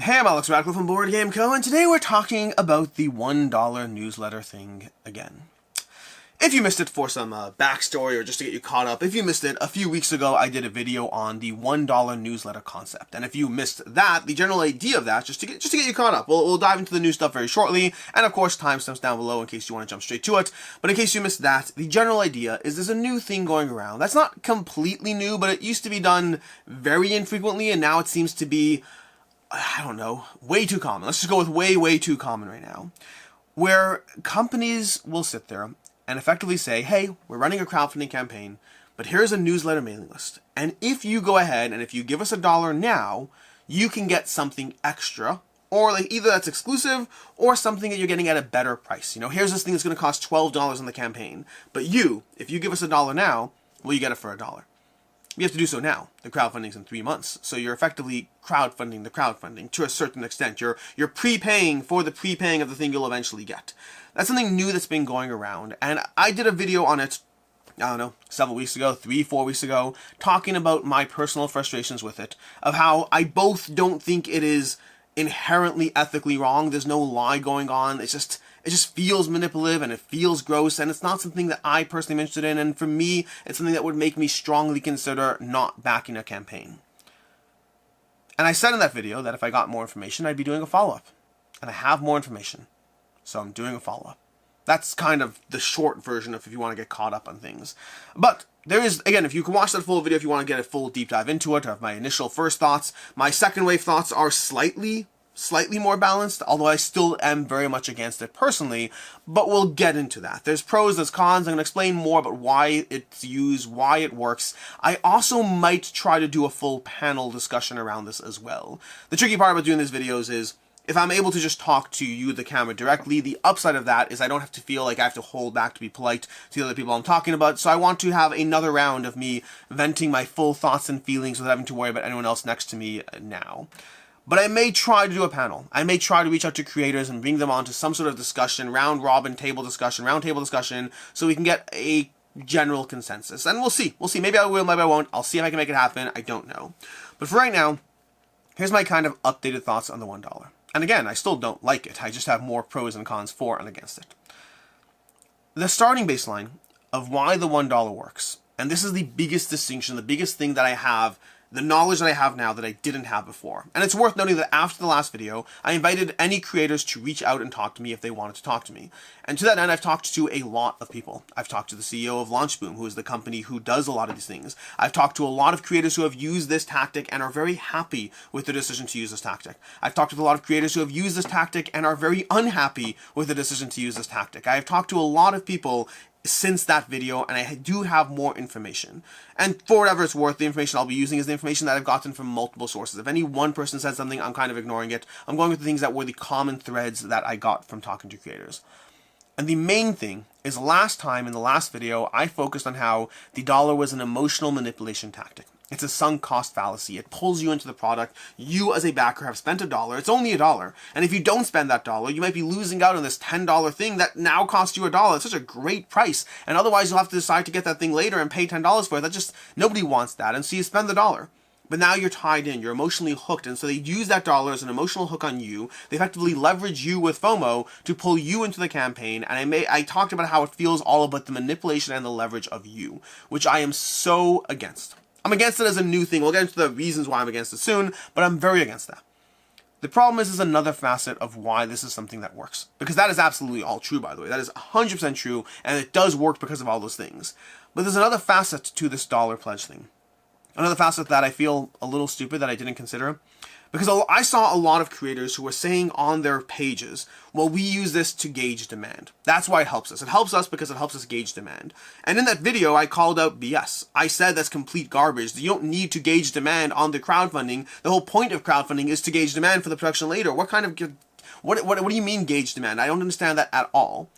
Hey, I'm Alex Radcliffe from Board Game Co., and today we're talking about the $1 newsletter thing again. If you missed it for some backstory or just to get you caught up, if you missed it, a few weeks ago I did a video on the $1 newsletter concept. And if you missed that, the general idea of that, just to get you caught up, we'll dive into the new stuff very shortly, and of course timestamps down below in case you want to jump straight to it. But in case you missed that, the general idea is there's a new thing going around. That's not completely new, but it used to be done very infrequently, and now it seems to be, I don't know, way too common. Let's just go with way too common right now. Where companies will sit there and effectively say, hey, we're running a crowdfunding campaign, but here's a newsletter mailing list. And if you go ahead and if you give us $1 now, you can get something extra, or like either that's exclusive or something that you're getting at a better price. You know, here's this thing that's going to cost $12 on the campaign, but if you give us $1 now, well, you get it for $1. You have to do so now. The crowdfunding's in 3 months. So you're effectively crowdfunding the crowdfunding to a certain extent. You're prepaying for the prepaying of the thing you'll eventually get. That's something new that's been going around. And I did a video on it, I don't know, several weeks ago, 3-4 weeks ago, talking about my personal frustrations with it, of how I both don't think it is inherently ethically wrong. There's no lie going on. It just feels manipulative and it feels gross, and it's not something that I personally am interested in, and for me, it's something that would make me strongly consider not backing a campaign. And I said in that video that if I got more information, I'd be doing a follow-up. And I have more information, so I'm doing a follow-up. That's kind of the short version of if you want to get caught up on things. But there is, again, if you can watch that full video, if you want to get a full deep dive into it, of my initial first thoughts, my second wave thoughts are slightly more balanced, although I still am very much against it personally, but we'll get into that. There's pros, there's cons. I'm going to explain more about why it's used, why it works. I also might try to do a full panel discussion around this as well. The tricky part about doing these videos is, if I'm able to just talk to you, the camera, directly, the upside of that is I don't have to feel like I have to hold back to be polite to the other people I'm talking about, so I want to have another round of me venting my full thoughts and feelings without having to worry about anyone else next to me now. But I may try to do a panel. I may try to reach out to creators and bring them on to some sort of discussion, round table discussion, so we can get a general consensus. And we'll see. Maybe I will, maybe I won't. I'll see if I can make it happen. I don't know. But for right now, here's my kind of updated thoughts on the $1. And again, I still don't like it. I just have more pros and cons for and against it. The starting baseline of why the $1 works, and this is the biggest distinction, the biggest thing that I have, the knowledge that I have now that I didn't have before. And it's worth noting that after the last video, I invited any creators to reach out and talk to me if they wanted to talk to me. And to that end, I've talked to a lot of people. I've talked to the CEO of LaunchBoom, who is the company who does a lot of these things. I've talked to a lot of creators who have used this tactic and are very happy with the decision to use this tactic. I've talked with a lot of creators who have used this tactic and are very unhappy with the decision to use this tactic. I have talked to a lot of people since that video, and I do have more information. And for whatever it's worth, the information I'll be using is the information that I've gotten from multiple sources. If any one person said something, I'm kind of ignoring it. I'm going with the things that were the common threads that I got from talking to creators. And the main thing is, last time in the last video, I focused on how the dollar was an emotional manipulation tactic. It's a sunk cost fallacy. It pulls you into the product. You as a backer have spent $1. It's only $1. And if you don't spend that $1, you might be losing out on this $10 thing that now costs you $1. It's such a great price. And otherwise you'll have to decide to get that thing later and pay $10 for it. Nobody wants that. And so you spend the $1. But now you're tied in, you're emotionally hooked, and so they use that $1 as an emotional hook on you. They effectively leverage you with FOMO to pull you into the campaign, and I talked about how it feels all about the manipulation and the leverage of you, which I am so against. I'm against it as a new thing. We'll get into the reasons why I'm against it soon, but I'm very against that. The problem is another facet of why this is something that works. Because that is absolutely all true, by the way. That is 100% true, and it does work because of all those things. But there's another facet to this dollar pledge thing. Another facet that I feel a little stupid that I didn't consider. Because I saw a lot of creators who were saying on their pages, well, we use this to gauge demand. That's why it helps us. It helps us because it helps us gauge demand. And in that video, I called out BS. I said that's complete garbage. You don't need to gauge demand on the crowdfunding. The whole point of crowdfunding is to gauge demand for the production later. What do you mean gauge demand? I don't understand that at all.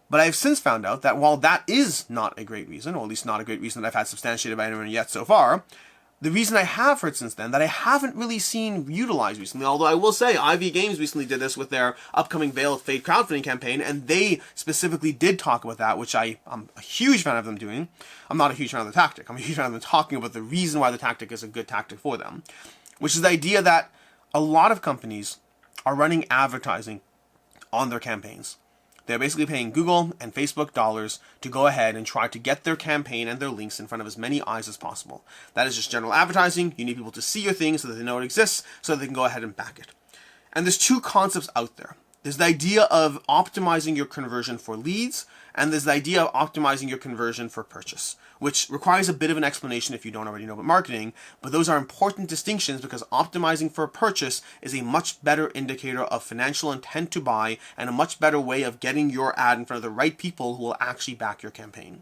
But I've since found out that while that is not a great reason, or at least not a great reason that I've had substantiated by anyone yet so far, the reason I have heard since then that I haven't really seen utilized recently, although I will say IV Games recently did this with their upcoming Veil of Fate crowdfunding campaign, and they specifically did talk about that, which I'm a huge fan of them doing. I'm not a huge fan of the tactic. I'm a huge fan of them talking about the reason why the tactic is a good tactic for them, which is the idea that a lot of companies are running advertising on their campaigns. They're basically paying Google and Facebook dollars to go ahead and try to get their campaign and their links in front of as many eyes as possible. That is just general advertising. You need people to see your thing so that they know it exists, so that they can go ahead and back it. And there's two concepts out there. There's the idea of optimizing your conversion for leads, and there's the idea of optimizing your conversion for purchase, which requires a bit of an explanation if you don't already know about marketing, but those are important distinctions because optimizing for purchase is a much better indicator of financial intent to buy and a much better way of getting your ad in front of the right people who will actually back your campaign.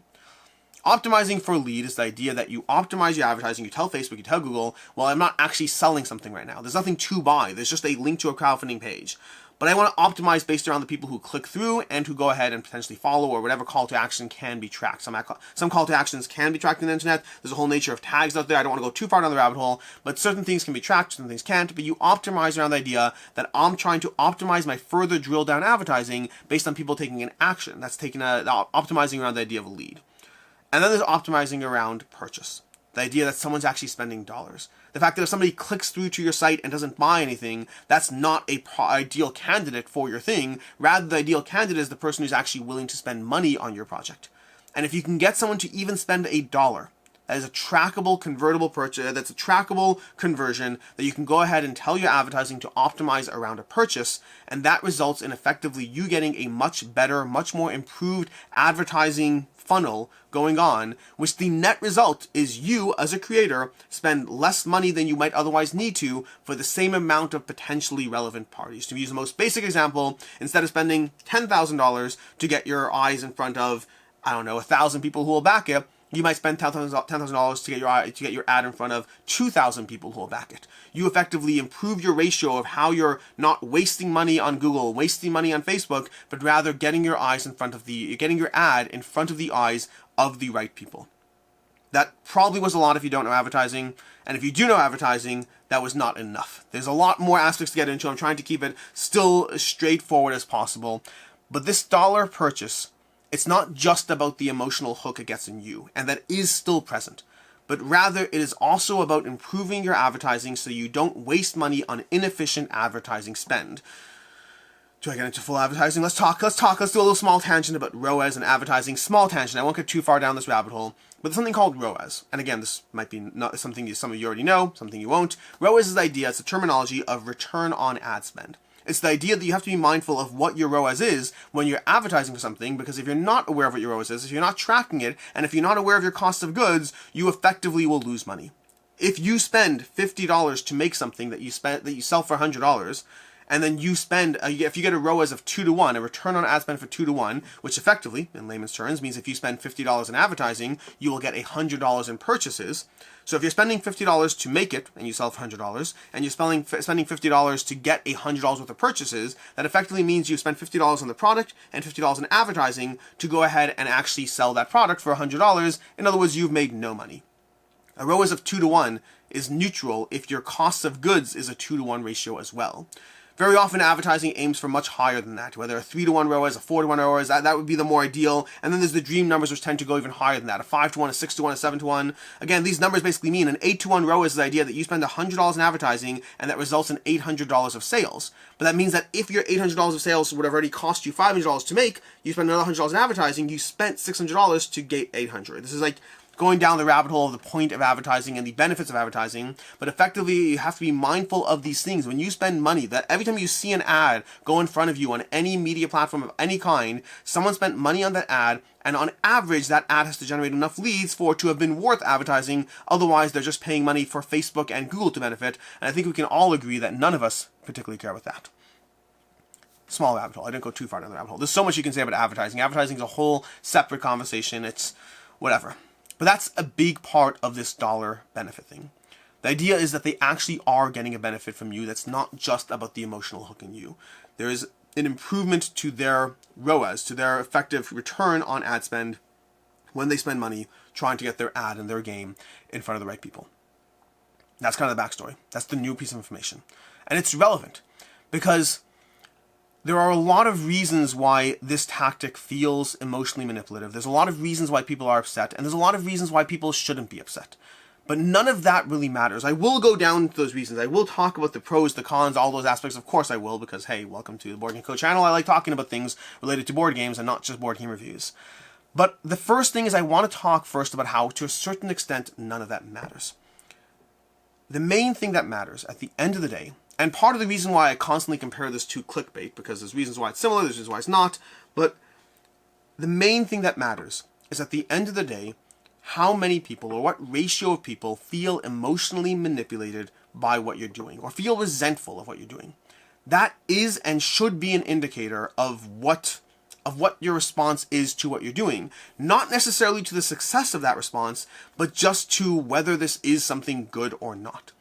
Optimizing for lead is the idea that you optimize your advertising, you tell Facebook, you tell Google, well, I'm not actually selling something right now. There's nothing to buy. There's just a link to a crowdfunding page. But I want to optimize based around the people who click through and who go ahead and potentially follow, or whatever call to action can be tracked. Some call to actions can be tracked on the internet. There's a whole nature of tags out there. I don't want to go too far down the rabbit hole, but certain things can be tracked, certain things can't. But you optimize around the idea that I'm trying to optimize my further drill down advertising based on people taking an action. That's optimizing around the idea of a lead. And then there's optimizing around purchase. The idea that someone's actually spending dollars. The fact that if somebody clicks through to your site and doesn't buy anything, that's not a ideal candidate for your thing. Rather, the ideal candidate is the person who's actually willing to spend money on your project. And if you can get someone to even spend $1, that is a trackable, convertible purchase, that's a trackable conversion that you can go ahead and tell your advertising to optimize around a purchase, and that results in effectively you getting a much better, much more improved advertising funnel going on, which the net result is you as a creator spend less money than you might otherwise need to for the same amount of potentially relevant parties. To use the most basic example, instead of spending $10,000 to get your eyes in front of, 1,000 people who will back it, you might spend $10,000 to get your ad in front of 2,000 people who will back it. You effectively improve your ratio of how you're not wasting money on Google, wasting money on Facebook, but rather getting your ad in front of the eyes of the right people. That probably was a lot if you don't know advertising, and if you do know advertising, that was not enough. There's a lot more aspects to get into. I'm trying to keep it still as straightforward as possible, but this dollar purchase, it's not just about the emotional hook it gets in you, and that is still present, but rather it is also about improving your advertising so you don't waste money on inefficient advertising spend. Do I get into full advertising? Let's do a little small tangent about ROAS and advertising. Small tangent, I won't get too far down this rabbit hole, but there's something called ROAS. And again, this might be not something some of you already know, something you won't. ROAS is the idea, it's a terminology of return on ad spend. It's the idea that you have to be mindful of what your ROAS is when you're advertising for something, because if you're not aware of what your ROAS is, if you're not tracking it, and if you're not aware of your cost of goods, you effectively will lose money. If you spend $50 to make something that you sell for $100, and then you spend, if you get a ROAS of 2 to 1, a return on ad spend for 2 to 1, which effectively, in layman's terms, means if you spend $50 in advertising, you will get $100 in purchases. So if you're spending $50 to make it, and you sell for $100, and you're spending $50 to get $100 worth of purchases, that effectively means you spend $50 on the product and $50 in advertising to go ahead and actually sell that product for $100. In other words, you've made no money. A ROAS of 2 to 1 is neutral if your cost of goods is a 2 to 1 ratio as well. Very often advertising aims for much higher than that, whether a 3 to 1 ROAS, a 4 to 1 ROAS, that would be the more ideal. And then there's the dream numbers which tend to go even higher than that, a 5 to 1, a 6 to 1, a 7 to 1. Again, these numbers basically mean an 8 to 1 ROAS is the idea that you spend $100 in advertising and that results in $800 of sales. But that means that if your $800 of sales would have already cost you $500 to make, you spend another $100 in advertising, you spent $600 to get $800. This is like going down the rabbit hole of the point of advertising and the benefits of advertising, but effectively you have to be mindful of these things. When you spend money, that every time you see an ad go in front of you on any media platform of any kind, someone spent money on that ad, and on average that ad has to generate enough leads for it to have been worth advertising. Otherwise they're just paying money for Facebook and Google to benefit, and I think we can all agree that none of us particularly care about that. Small rabbit hole. I didn't go too far down the rabbit hole. There's so much you can say about advertising. Advertising is a whole separate conversation. It's whatever. But that's a big part of this dollar benefit thing. The idea is that they actually are getting a benefit from you that's not just about the emotional hook in you. There is an improvement to their ROAS, to their effective return on ad spend when they spend money trying to get their ad and their game in front of the right people. That's kind of the backstory. That's the new piece of information. And it's relevant because there are a lot of reasons why this tactic feels emotionally manipulative. There's a lot of reasons why people are upset, and there's a lot of reasons why people shouldn't be upset. But none of that really matters. I will go down to those reasons. I will talk about the pros, the cons, all those aspects. Of course I will, because hey, welcome to the Board Game Co channel. I like talking about things related to board games and not just board game reviews. But the first thing is I want to talk first about how, to a certain extent, none of that matters. The main thing that matters at the end of the day, and part of the reason why I constantly compare this to clickbait, because there's reasons why it's similar, there's reasons why it's not, but the main thing that matters is at the end of the day, how many people or what ratio of people feel emotionally manipulated by what you're doing or feel resentful of what you're doing. That is and should be an indicator of what your response is to what you're doing. Not necessarily to the success of that response, but just to whether this is something good or not.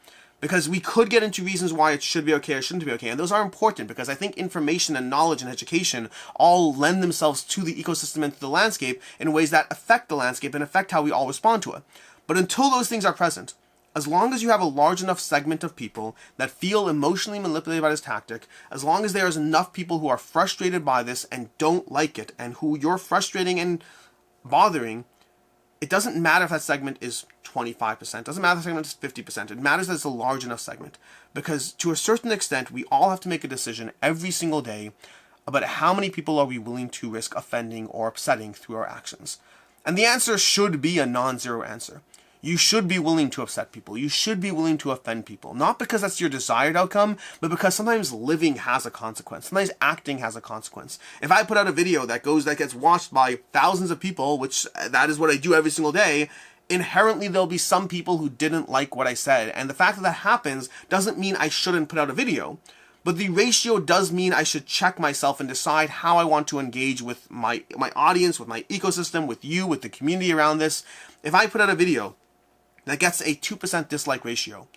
Because we could get into reasons why it should be okay or shouldn't be okay, and those are important because I think information and knowledge and education all lend themselves to the ecosystem and to the landscape in ways that affect the landscape and affect how we all respond to it. But until those things are present, as long as you have a large enough segment of people that feel emotionally manipulated by this tactic, as long as there is enough people who are frustrated by this and don't like it, and who you're frustrating and bothering, it doesn't matter if that segment is 25%. It doesn't matter if the segment is 50%. It matters that it's a large enough segment. Because to a certain extent, we all have to make a decision every single day about how many people are we willing to risk offending or upsetting through our actions. And the answer should be a non-zero answer. You should be willing to upset people. You should be willing to offend people. Not because that's your desired outcome, but because sometimes living has a consequence. Sometimes acting has a consequence. If I put out a video that gets watched by thousands of people, which that is what I do every single day, inherently there'll be some people who didn't like what I said. And the fact that that happens doesn't mean I shouldn't put out a video. But the ratio does mean I should check myself and decide how I want to engage with my audience, with my ecosystem, with you, with the community around this. If I put out a video that gets a 2% dislike ratio,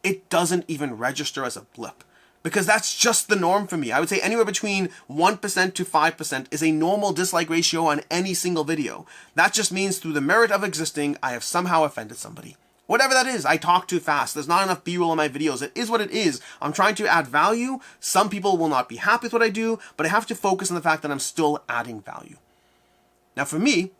it doesn't even register as a blip. Because that's just the norm for me. I would say anywhere between 1% to 5% is a normal dislike ratio on any single video. That just means through the merit of existing, I have somehow offended somebody. Whatever that is, I talk too fast. There's not enough B-roll in my videos. It is what it is. I'm trying to add value. Some people will not be happy with what I do, but I have to focus on the fact that I'm still adding value. Now for me,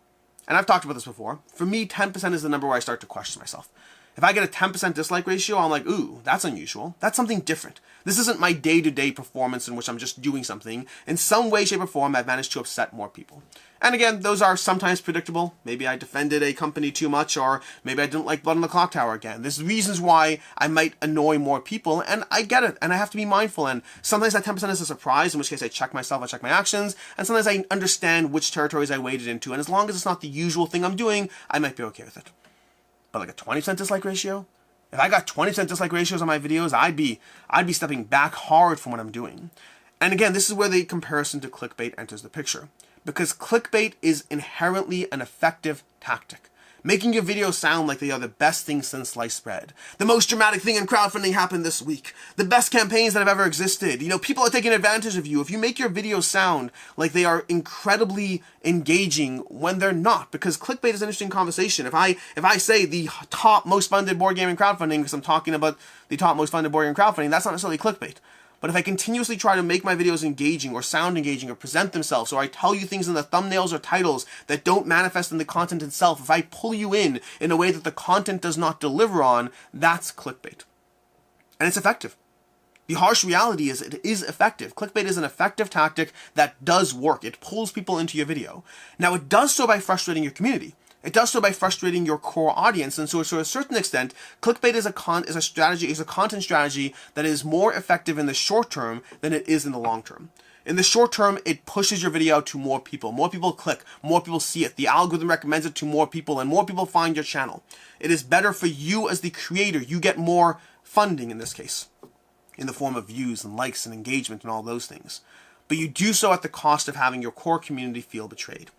and I've talked about this before, for me 10% is the number where I start to question myself. If I get a 10% dislike ratio, I'm like, ooh, that's unusual. That's something different. This isn't my day-to-day performance in which I'm just doing something. In some way, shape, or form, I've managed to upset more people. And again, those are sometimes predictable. Maybe I defended a company too much, or maybe I didn't like Blood on the Clock Tower again. There's reasons why I might annoy more people, and I get it, and I have to be mindful. And sometimes that 10% is a surprise, in which case I check myself, I check my actions, and sometimes I understand which territories I waded into, and as long as it's not the usual thing I'm doing, I might be okay with it. But like a 20% dislike ratio? If I got 20% dislike ratios on my videos, I'd be stepping back hard from what I'm doing. And again, this is where the comparison to clickbait enters the picture. Because clickbait is inherently an effective tactic. Making your videos sound like they are the best thing since sliced bread. The most dramatic thing in crowdfunding happened this week. The best campaigns that have ever existed. You know, people are taking advantage of you. If you make your videos sound like they are incredibly engaging when they're not, because clickbait is an interesting conversation. If I say the top most funded board game in crowdfunding because I'm talking about the top most funded board game in crowdfunding, that's not necessarily clickbait. But if I continuously try to make my videos engaging or sound engaging or present themselves, or I tell you things in the thumbnails or titles that don't manifest in the content itself, if I pull you in a way that the content does not deliver on, that's clickbait. And it's effective. The harsh reality is it is effective. Clickbait is an effective tactic that does work. It pulls people into your video. Now, it does so by frustrating your community. It does so by frustrating your core audience, and so to a certain extent, clickbait is a content strategy that is more effective in the short term than it is in the long term. In the short term, it pushes your video out to more people. More people click, more people see it. The algorithm recommends it to more people, and more people find your channel. It is better for you as the creator. You get more funding in this case, in the form of views and likes and engagement and all those things. But you do so at the cost of having your core community feel betrayed.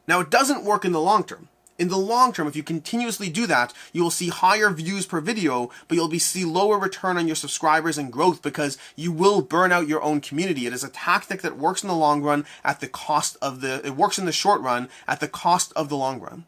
Now, it doesn't work in the long term. In the long term, if you continuously do that, you will see higher views per video, but you'll see lower return on your subscribers and growth because you will burn out your own community. It is a tactic that works in the long run at the cost of it works in the short run at the cost of the long run.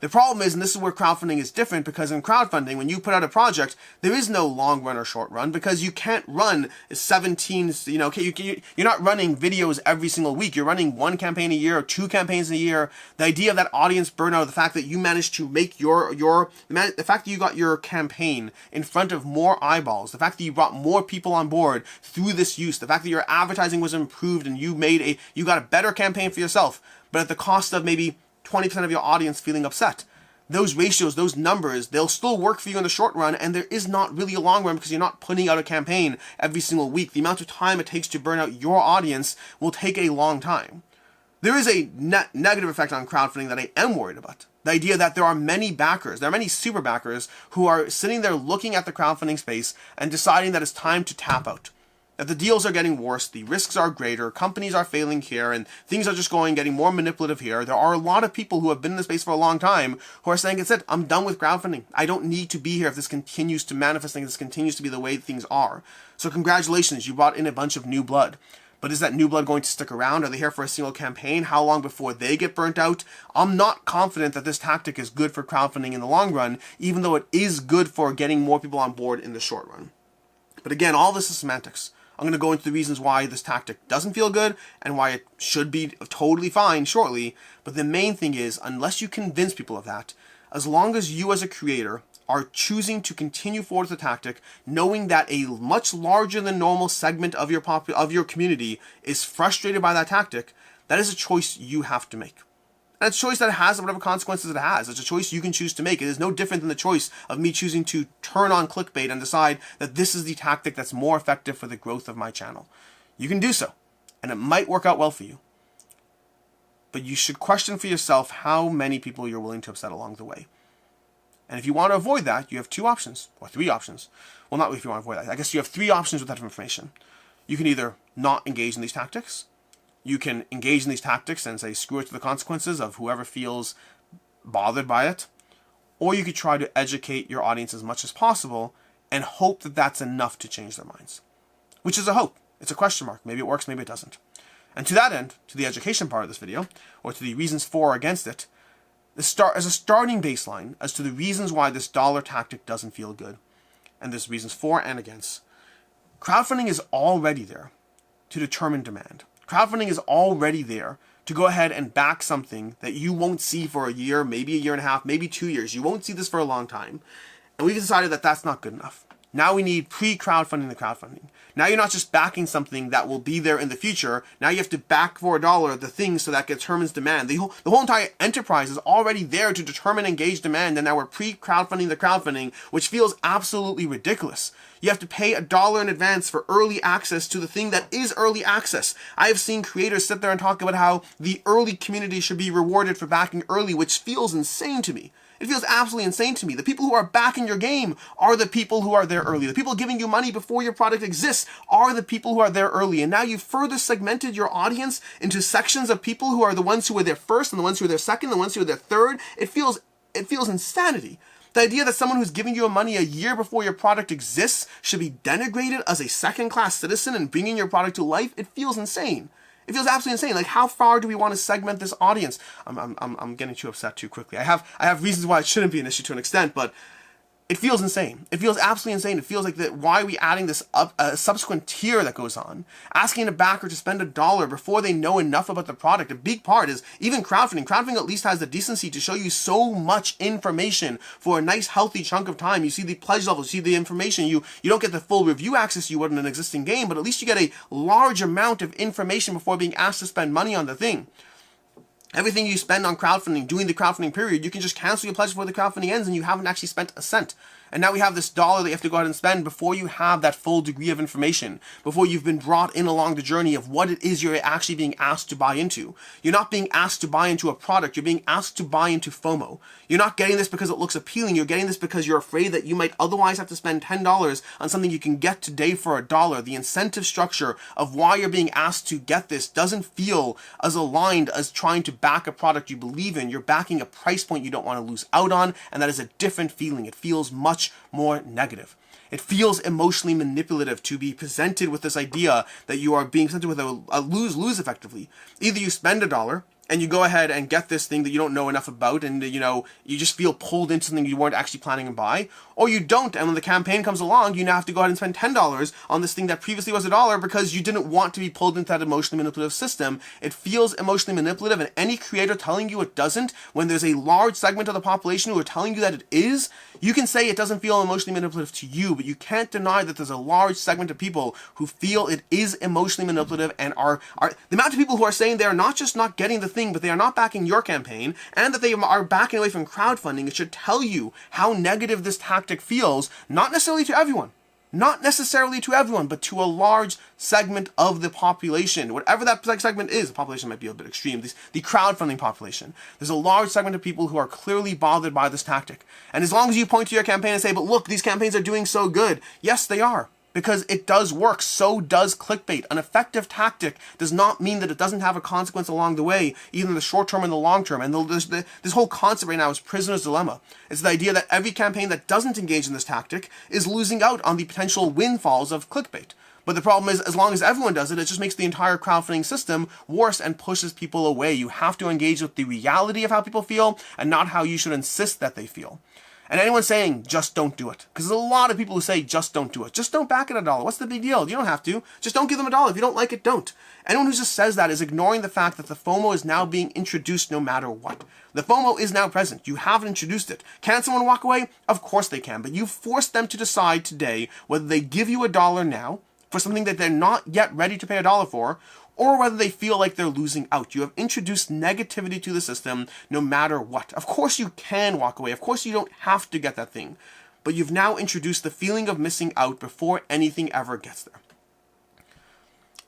The problem is, and this is where crowdfunding is different, because in crowdfunding, when you put out a project, there is no long run or short run, because you can't run 17, you're not running videos every single week. You're running one campaign a year or two campaigns a year. The idea of that audience burnout, the fact that you managed to make the fact that you got your campaign in front of more eyeballs, the fact that you brought more people on board through this use, the fact that your advertising was improved and you got a better campaign for yourself, but at the cost of maybe 20% of your audience feeling upset. Those ratios, those numbers, they'll still work for you in the short run, and there is not really a long run because you're not putting out a campaign every single week. The amount of time it takes to burn out your audience will take a long time. There is a negative effect on crowdfunding that I am worried about. The idea that there are many backers, there are many super backers who are sitting there looking at the crowdfunding space and deciding that it's time to tap out. That the deals are getting worse, the risks are greater, companies are failing here, and things are just getting more manipulative here. There are a lot of people who have been in the space for a long time who are saying, it's it, I'm done with crowdfunding. I don't need to be here if this continues to manifest, if this continues to be the way things are. So congratulations, you brought in a bunch of new blood. But is that new blood going to stick around? Are they here for a single campaign? How long before they get burnt out? I'm not confident that this tactic is good for crowdfunding in the long run, even though it is good for getting more people on board in the short run. But again, all this is semantics. I'm going to go into the reasons why this tactic doesn't feel good and why it should be totally fine shortly. But the main thing is, unless you convince people of that, as long as you as a creator are choosing to continue forward with the tactic, knowing that a much larger than normal segment of your community is frustrated by that tactic, that is a choice you have to make. And it's a choice that has whatever consequences it has. It's a choice you can choose to make. It is no different than the choice of me choosing to turn on clickbait and decide that this is the tactic that's more effective for the growth of my channel. You can do so, and it might work out well for you. But you should question for yourself how many people you're willing to upset along the way. And if you want to avoid that, you have two options, or three options. Well, not if you want to avoid that. I guess you have three options with that information. You can either not engage in these tactics. You can engage in these tactics and say, screw it to the consequences of whoever feels bothered by it. Or you could try to educate your audience as much as possible and hope that that's enough to change their minds. Which is a hope. It's a question mark. Maybe it works, maybe it doesn't. And to that end, to the education part of this video, or to the reasons for or against it, as a starting baseline as to the reasons why this dollar tactic doesn't feel good, and there's reasons for and against. Crowdfunding is already there to determine demand. Crowdfunding is already there to go ahead and back something that you won't see for a year, maybe a year and a half, maybe 2 years. You won't see this for a long time. And we've decided that that's not good enough. Now we need pre-crowdfunding the crowdfunding. Now you're not just backing something that will be there in the future. Now you have to back for $1 the thing so that determines demand. The whole entire enterprise is already there to determine and gauge demand, and now we're pre-crowdfunding the crowdfunding, which feels absolutely ridiculous. You have to pay $1 in advance for early access to the thing that is early access. I have seen creators sit there and talk about how the early community should be rewarded for backing early, which feels insane to me. It feels absolutely insane to me. The people who are backing your game are the people who are there early. The people giving you money before your product exists are the people who are there early. And now you've further segmented your audience into sections of people who are the ones who were there first and the ones who were there second, the ones who were there third. It feels insanity. The idea that someone who's giving you money a year before your product exists should be denigrated as a second-class citizen and bringing your product to life, it feels insane. It feels absolutely insane. Like, how far do we want to segment this audience? I'm getting too upset too quickly. I have reasons why it shouldn't be an issue to an extent, but it feels insane. It feels absolutely insane. It feels like that. Why are we adding this subsequent tier that goes on? Asking a backer to spend $1 before they know enough about the product. A big part is even crowdfunding. Crowdfunding at least has the decency to show you so much information for a nice healthy chunk of time. You see the pledge levels, you see the information. You don't get the full review access you would in an existing game, but at least you get a large amount of information before being asked to spend money on the thing. Everything you spend on crowdfunding, during the crowdfunding period, you can just cancel your pledge before the crowdfunding ends and you haven't actually spent a cent. And now we have this $1 that you have to go ahead and spend before you have that full degree of information, before you've been brought in along the journey of what it is you're actually being asked to buy into. You're not being asked to buy into a product, you're being asked to buy into FOMO. You're not getting this because it looks appealing, you're getting this because you're afraid that you might otherwise have to spend $10 on something you can get today for $1. The incentive structure of why you're being asked to get this doesn't feel as aligned as trying to back a product you believe in. You're backing a price point you don't want to lose out on, and that is a different feeling. It feels much more negative. It feels emotionally manipulative to be presented with this idea that you are being presented with a lose-lose effectively. Either you spend $1 and you go ahead and get this thing that you don't know enough about, and you just feel pulled into something you weren't actually planning to buy, or you don't, and when the campaign comes along, you now have to go ahead and spend $10 on this thing that previously was $1 because you didn't want to be pulled into that emotionally manipulative system. It feels emotionally manipulative, and any creator telling you it doesn't, when there's a large segment of the population who are telling you that it is, you can say it doesn't feel emotionally manipulative to you, but you can't deny that there's a large segment of people who feel it is emotionally manipulative, and are the amount of people who are saying they are not just not getting the thing, but they are not backing your campaign, and that they are backing away from crowdfunding. It should tell you how negative this tactic feels, not necessarily to everyone, but to a large segment of the population. Whatever that segment is, the population might be a bit extreme, the crowdfunding population. There's a large segment of people who are clearly bothered by this tactic. And as long as you point to your campaign and say, but look, these campaigns are doing so good. Yes, they are. Because it does work. So does clickbait. An effective tactic does not mean that it doesn't have a consequence along the way, either in the short term and the long term. And this whole concept right now is prisoner's dilemma. It's the idea that every campaign that doesn't engage in this tactic is losing out on the potential windfalls of clickbait. But the problem is, as long as everyone does it, it just makes the entire crowdfunding system worse and pushes people away. You have to engage with the reality of how people feel and not how you should insist that they feel. And anyone saying, just don't do it. Because there's a lot of people who say, just don't do it. Just don't back it $1. What's the big deal? You don't have to. Just don't give them $1. If you don't like it, don't. Anyone who just says that is ignoring the fact that the FOMO is now being introduced no matter what. The FOMO is now present. You haven't introduced it. Can someone walk away? Of course they can. But you forced them to decide today whether they give you $1 now for something that they're not yet ready to pay $1 for, or whether they feel like they're losing out. You have introduced negativity to the system no matter what. Of course you can walk away. Of course you don't have to get that thing. But you've now introduced the feeling of missing out before anything ever gets there.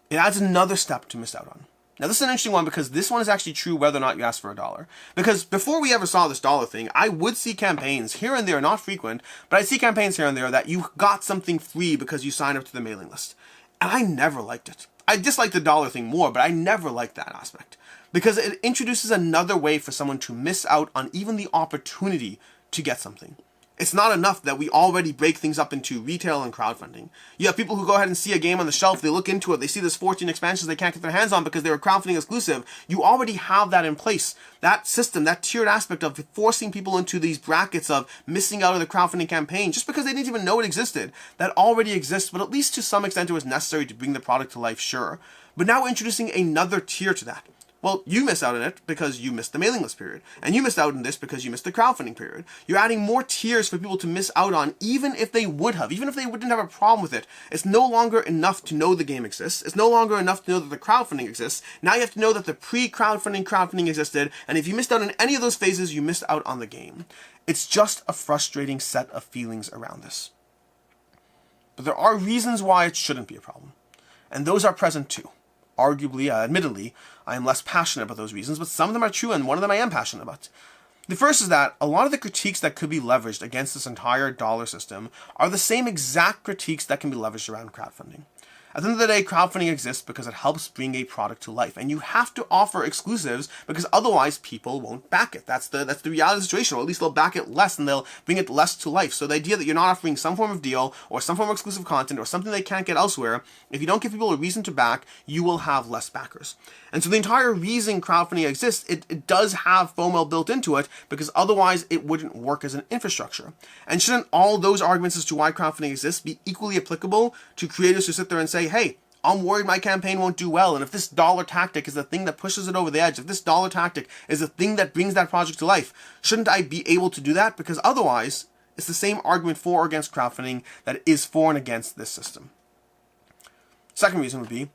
It adds another step to miss out on. Now this is an interesting one because this one is actually true whether or not you ask for $1. Because before we ever saw this dollar thing, I would see campaigns here and there, not frequent, but I'd see campaigns here and there that you got something free because you signed up to the mailing list. And I never liked it. I dislike the dollar thing more, but I never liked that aspect. Because it introduces another way for someone to miss out on even the opportunity to get something. It's not enough that we already break things up into retail and crowdfunding. You have people who go ahead and see a game on the shelf, they look into it, they see there's 14 expansions they can't get their hands on because they were crowdfunding exclusive. You already have that in place. That system, that tiered aspect of forcing people into these brackets of missing out on the crowdfunding campaign just because they didn't even know it existed. That already exists, but at least to some extent it was necessary to bring the product to life, sure. But now we're introducing another tier to that. Well, you miss out on it because you missed the mailing list period. And you missed out on this because you missed the crowdfunding period. You're adding more tiers for people to miss out on, even if they would have, even if they wouldn't have a problem with it. It's no longer enough to know the game exists. It's no longer enough to know that the crowdfunding exists. Now you have to know that the crowdfunding existed, and if you missed out on any of those phases, you missed out on the game. It's just a frustrating set of feelings around this. But there are reasons why it shouldn't be a problem. And those are present too. Arguably, admittedly, I am less passionate about those reasons, but some of them are true, and one of them I am passionate about. The first is that a lot of the critiques that could be leveraged against this entire dollar system are the same exact critiques that can be leveraged around crowdfunding. At the end of the day, crowdfunding exists because it helps bring a product to life, and you have to offer exclusives because otherwise people won't back it. That's the reality of the situation, or at least they'll back it less and they'll bring it less to life. So the idea that you're not offering some form of deal or some form of exclusive content or something they can't get elsewhere, if you don't give people a reason to back, you will have less backers. And so the entire reason crowdfunding exists, it does have FOMO built into it because otherwise it wouldn't work as an infrastructure. And shouldn't all those arguments as to why crowdfunding exists be equally applicable to creators who sit there and say, hey, I'm worried my campaign won't do well, and if this dollar tactic is the thing that pushes it over the edge, if this dollar tactic is the thing that brings that project to life, shouldn't I be able to do that? Because otherwise, it's the same argument for or against crowdfunding that it is for and against this system. Second reason would be,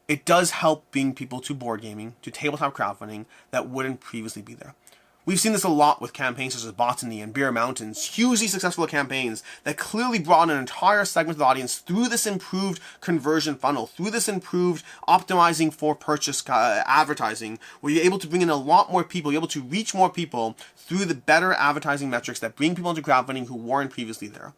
it does help bring people to board gaming, to tabletop crowdfunding that wouldn't previously be there. We've seen this a lot with campaigns such as Botany and Beer Mountains, hugely successful campaigns that clearly brought an entire segment of the audience through this improved conversion funnel, through this improved optimizing for purchase advertising, where you're able to bring in a lot more people, you're able to reach more people through the better advertising metrics that bring people into crowdfunding who weren't previously there.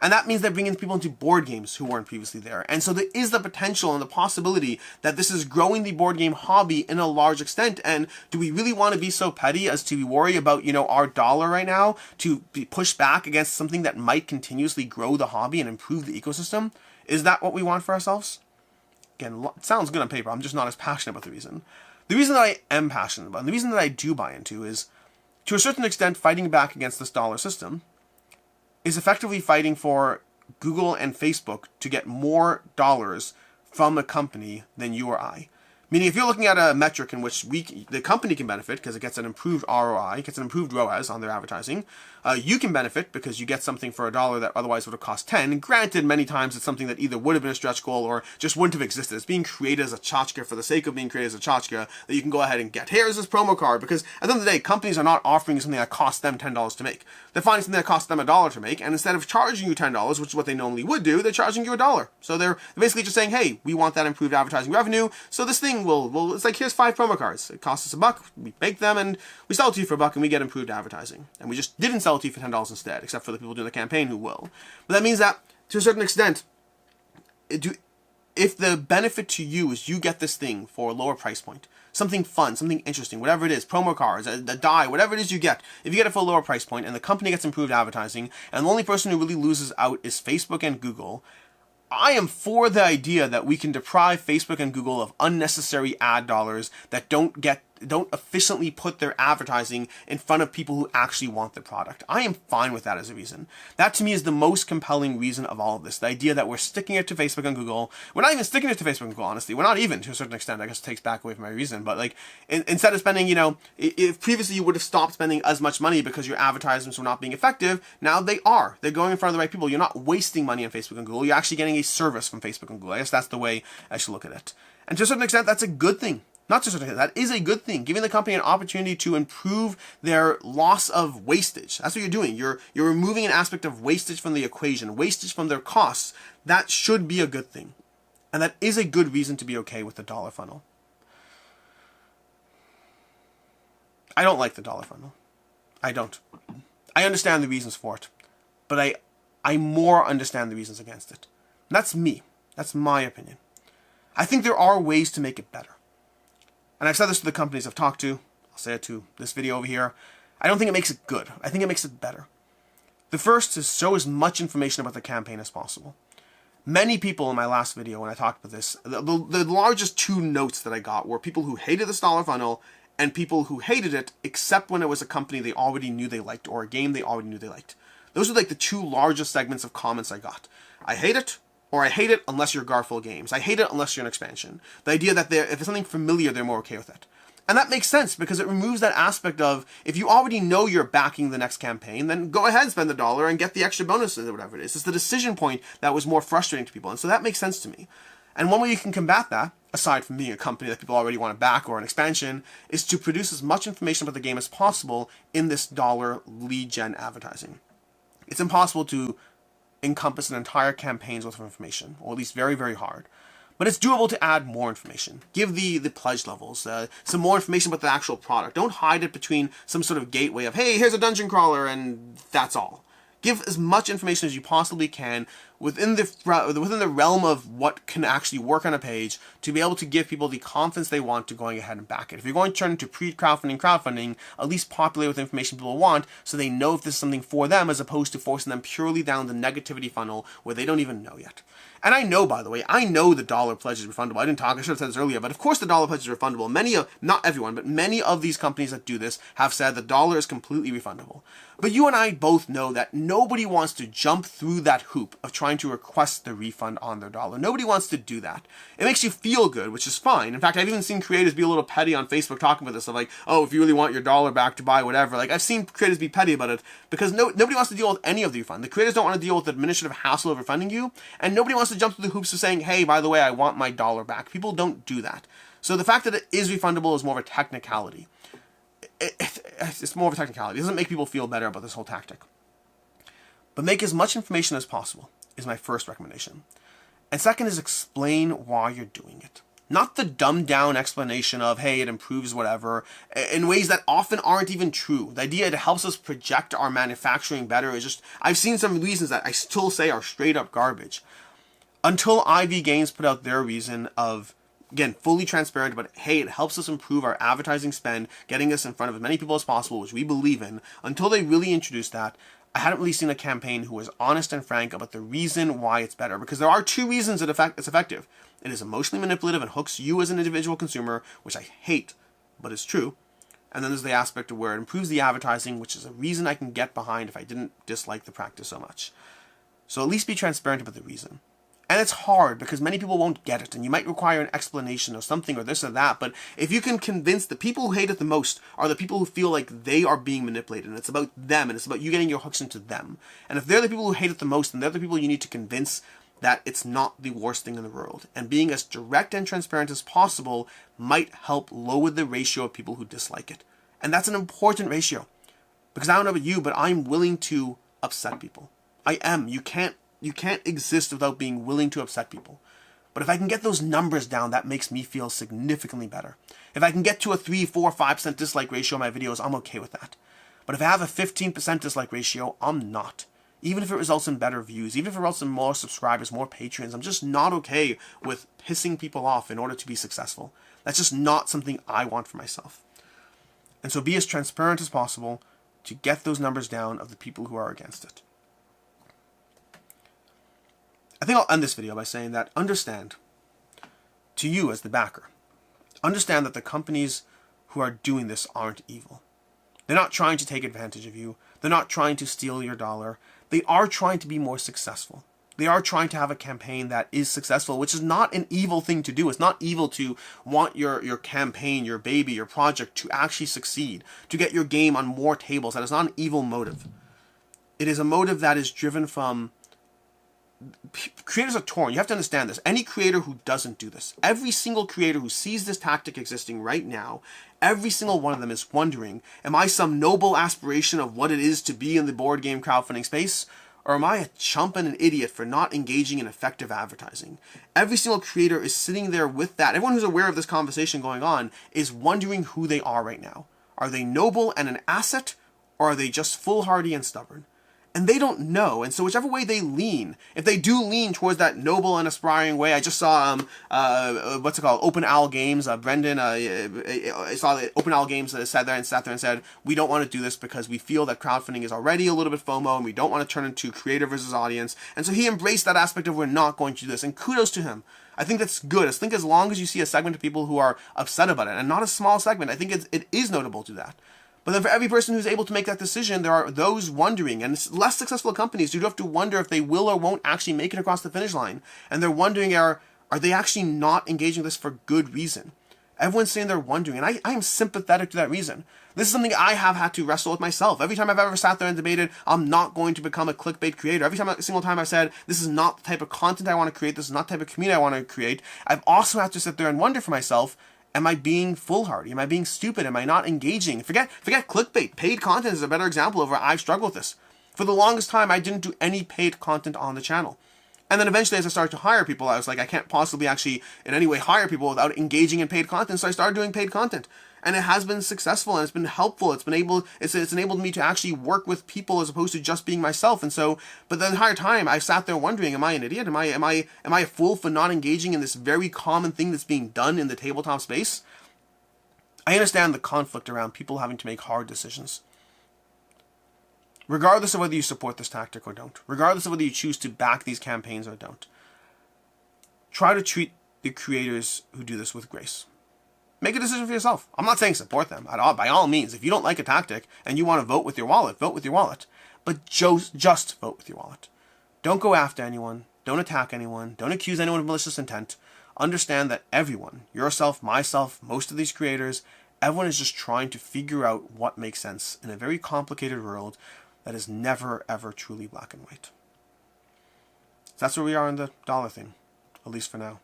And that means they're bringing people into board games who weren't previously there. And so there is the potential and the possibility that this is growing the board game hobby in a large extent. And do we really want to be so petty as to worry about, our dollar right now to be pushed back against something that might continuously grow the hobby and improve the ecosystem? Is that what we want for ourselves? Again, it sounds good on paper. I'm just not as passionate about the reason. The reason that I am passionate about, and the reason that I do buy into is, to a certain extent, fighting back against this dollar system is effectively fighting for Google and Facebook to get more dollars from a company than you or I. Meaning, if you're looking at a metric in which the company can benefit because it gets an improved ROI, gets an improved ROAS on their advertising, you can benefit because you get something for $1 that otherwise would have cost 10. And granted, many times it's something that either would have been a stretch goal or just wouldn't have existed. It's being created as a tchotchke for the sake of being created as a tchotchke that you can go ahead and get. Here's this promo card, because at the end of the day, companies are not offering you something that costs them $10 to make. They're finding something that costs them $1 to make, and instead of charging you $10, which is what they normally would do, they're charging you $1. So they're basically just saying, hey, we want that improved advertising revenue, so this thing will it's like, here's 5 promo cards. It costs us $1, we make them, and we sell it to you for $1, and we get improved advertising. And we just didn't sell it to you for $10 instead, except for the people doing the campaign who will. But that means that, to a certain extent, if the benefit to you is you get this thing for a lower price point, something fun, something interesting, whatever it is, promo cards, a die, whatever it is you get, if you get it for a lower price point and the company gets improved advertising, and the only person who really loses out is Facebook and Google, I am for the idea that we can deprive Facebook and Google of unnecessary ad dollars that don't efficiently put their advertising in front of people who actually want the product. I am fine with that as a reason. That to me is the most compelling reason of all of this. The idea that we're sticking it to Facebook and Google. We're not even sticking it to Facebook and Google, honestly. We're not even, to a certain extent. I guess it takes back away from my reason. But like, instead of spending, if previously you would have stopped spending as much money because your advertisements were not being effective, now they are. They're going in front of the right people. You're not wasting money on Facebook and Google. You're actually getting a service from Facebook and Google. I guess that's the way I should look at it. And to a certain extent, that's a good thing. Not just that is a good thing, giving the company an opportunity to improve their loss of wastage. That's what you're doing. You're removing an aspect of wastage from the equation, wastage from their costs. That should be a good thing. And that is a good reason to be okay with the dollar funnel. I don't like the dollar funnel. I don't. I understand the reasons for it, but I more understand the reasons against it. And that's me. That's my opinion. I think there are ways to make it better. And I've said this to the companies I've talked to. I'll say it to this video over here. I don't think it makes it good. I think it makes it better. The first is show as much information about the campaign as possible. Many people in my last video when I talked about this, the largest 2 notes that I got were people who hated this dollar funnel and people who hated it except when it was a company they already knew they liked or a game they already knew they liked. Those are like the 2 largest segments of comments I got. I hate it, or I hate it unless you're Garfield Games. I hate it unless you're an expansion. The idea that if it's something familiar, they're more okay with it. And that makes sense because it removes that aspect of, if you already know you're backing the next campaign, then go ahead and spend the $1 and get the extra bonuses or whatever it is. It's the decision point that was more frustrating to people. And so that makes sense to me. And one way you can combat that, aside from being a company that people already want to back or an expansion, is to produce as much information about the game as possible in this dollar lead gen advertising. It's impossible to encompass an entire campaign's worth of information, or at least very, very hard. But it's doable to add more information. Give the pledge levels, some more information about the actual product. Don't hide it between some sort of gateway of, hey, here's a dungeon crawler, and that's all. Give as much information as you possibly can within the realm of what can actually work on a page to be able to give people the confidence they want to going ahead and back it. If you're going to turn into crowdfunding, at least populate with information people want so they know if this is something for them as opposed to forcing them purely down the negativity funnel where they don't even know yet. And I know, by the way, the dollar pledge is refundable. I should have said this earlier, but of course the dollar pledge is refundable. Not everyone, but many of these companies that do this have said the dollar is completely refundable. But you and I both know that nobody wants to jump through that hoop of trying to request the refund on their dollar. Nobody wants to do that. It makes you feel good, which is fine. In fact, I've even seen creators be a little petty on Facebook talking about this, of like, oh, if you really want your dollar back to buy whatever. Like, I've seen creators be petty about it because nobody wants to deal with any of the refund. The creators don't want to deal with the administrative hassle of refunding you, and nobody wants to jump through the hoops of saying, hey, by the way, I want my dollar back. People don't do that. So the fact that it is refundable is more of a technicality. It's more of a technicality. It doesn't make people feel better about this whole tactic. But make as much information as possible is my first recommendation. And second is explain why you're doing it. Not the dumbed down explanation of, hey, it improves whatever, in ways that often aren't even true. The idea it helps us project our manufacturing better is just, I've seen some reasons that I still say are straight up garbage. Until IV Games put out their reason of, again, fully transparent, but hey, it helps us improve our advertising spend, getting us in front of as many people as possible, which we believe in. Until they really introduced that, I hadn't really seen a campaign who was honest and frank about the reason why it's better. Because there are 2 reasons it's effective. It is emotionally manipulative and hooks you as an individual consumer, which I hate, but it's true. And then there's the aspect of where it improves the advertising, which is a reason I can get behind if I didn't dislike the practice so much. So at least be transparent about the reason. And it's hard because many people won't get it, and you might require an explanation or something or this or that, but if you can convince the people who hate it the most are the people who feel like they are being manipulated, and it's about them, and it's about you getting your hooks into them. And if they're the people who hate it the most, then they're the people you need to convince that it's not the worst thing in the world. And being as direct and transparent as possible might help lower the ratio of people who dislike it. And that's an important ratio. Because I don't know about you, but I'm willing to upset people. I am. You can't exist without being willing to upset people. But if I can get those numbers down, that makes me feel significantly better. If I can get to a 3, 4, 5% dislike ratio on my videos, I'm okay with that. But if I have a 15% dislike ratio, I'm not. Even if it results in better views, even if it results in more subscribers, more patrons, I'm just not okay with pissing people off in order to be successful. That's just not something I want for myself. And so be as transparent as possible to get those numbers down of the people who are against it. I think I'll end this video by saying that understand, to you as the backer, understand that the companies who are doing this aren't evil. They're not trying to take advantage of you. They're not trying to steal your dollar. They are trying to be more successful. They are trying to have a campaign that is successful, which is not an evil thing to do. It's not evil to want your campaign, your baby, your project to actually succeed, to get your game on more tables. That is not an evil motive. It is a motive that is driven from... Creators are torn. You have to understand this. Any creator who doesn't do this, every single creator who sees this tactic existing right now, every single one of them is wondering, am I some noble aspiration of what it is to be in the board game crowdfunding space? Or am I a chump and an idiot for not engaging in effective advertising? Every single creator is sitting there with that. Everyone who's aware of this conversation going on is wondering who they are right now. Are they noble and an asset? Or are they just foolhardy and stubborn? And they don't know, and so whichever way they lean, if they do lean towards that noble and aspiring way, I just saw, what's it called, Open Owl Games, Brendan, I saw the Open Owl Games that sat there and said, we don't want to do this because we feel that crowdfunding is already a little bit FOMO, and we don't want to turn into creator versus audience, and so he embraced that aspect of we're not going to do this, and kudos to him. I think that's good. I think as long as you see a segment of people who are upset about it, and not a small segment, I think it is notable to that. But then for every person who's able to make that decision, there are those wondering, and less successful companies do have to wonder if they will or won't actually make it across the finish line. And they're wondering, are they actually not engaging this for good reason? Everyone's sitting there wondering, and I am sympathetic to that reason. This is something I have had to wrestle with myself. Every time I've ever sat there and debated, I'm not going to become a clickbait creator. Every single time I've said, this is not the type of content I want to create, this is not the type of community I want to create, I've also had to sit there and wonder for myself, am I being foolhardy? Am I being stupid? Am I not engaging? Forget clickbait. Paid content is a better example of where I've struggled with this. For the longest time, I didn't do any paid content on the channel. And then eventually, as I started to hire people, I was like, I can't possibly actually in any way hire people without engaging in paid content. So I started doing paid content. And it has been successful and it's been helpful. It's enabled me to actually work with people as opposed to just being myself. And so, but the entire time I sat there wondering, am I an idiot? Am I a fool for not engaging in this very common thing that's being done in the tabletop space? I understand the conflict around people having to make hard decisions. Regardless of whether you support this tactic or don't, regardless of whether you choose to back these campaigns or don't, try to treat the creators who do this with grace. Make a decision for yourself. I'm not saying support them at all. By all means, if you don't like a tactic and you want to vote with your wallet, vote with your wallet. But just vote with your wallet. Don't go after anyone. Don't attack anyone. Don't accuse anyone of malicious intent. Understand that everyone, yourself, myself, most of these creators, everyone is just trying to figure out what makes sense in a very complicated world that is never, ever truly black and white. So that's where we are in the dollar thing, at least for now.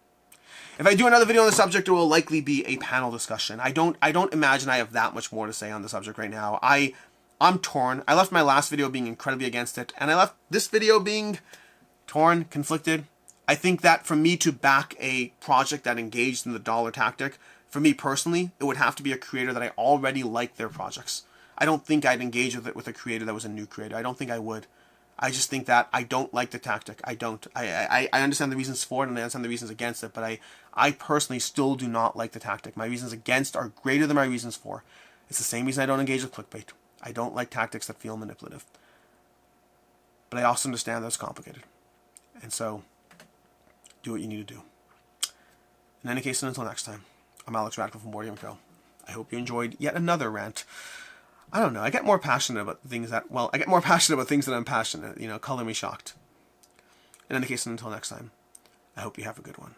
If I do another video on the subject, it will likely be a panel discussion. I don't imagine I have that much more to say on the subject right now. I'm torn. I left my last video being incredibly against it, and I left this video being torn, conflicted. I think that for me to back a project that engaged in the dollar tactic, for me personally, it would have to be a creator that I already like their projects. I don't think I'd engage with it with a creator that was a new creator. I don't think I would. I just think that I don't like the tactic. I don't. I understand the reasons for it and I understand the reasons against it, but I personally still do not like the tactic. My reasons against are greater than my reasons for. It's the same reason I don't engage with clickbait. I don't like tactics that feel manipulative. But I also understand that it's complicated. And so, do what you need to do. In any case, until next time, I'm Alex Radcliffe from Board Game Co. I hope you enjoyed yet another rant. I don't know, I get more passionate about things that, well, I get more passionate about things that I'm passionate, color me shocked. In any case, until next time, I hope you have a good one.